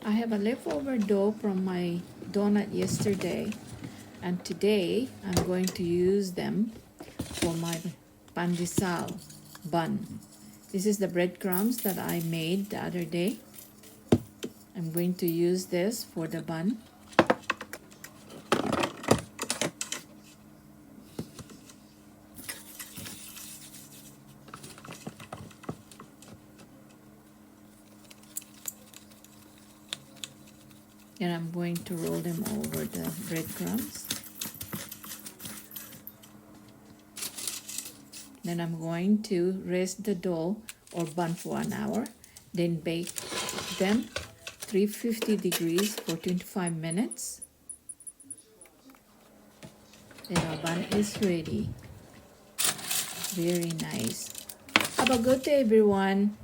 I have a leftover dough from my donut yesterday, and today I'm going to use them for my Pandesal bun. This is the breadcrumbs that I made the other day. I'm going to use this for the bun. And I'm going to roll them over the breadcrumbs. Then I'm going to rest the dough or bun for an hour. Then bake them 350 degrees for 25 minutes. Then our bun is ready. Very nice. Have a good day, everyone.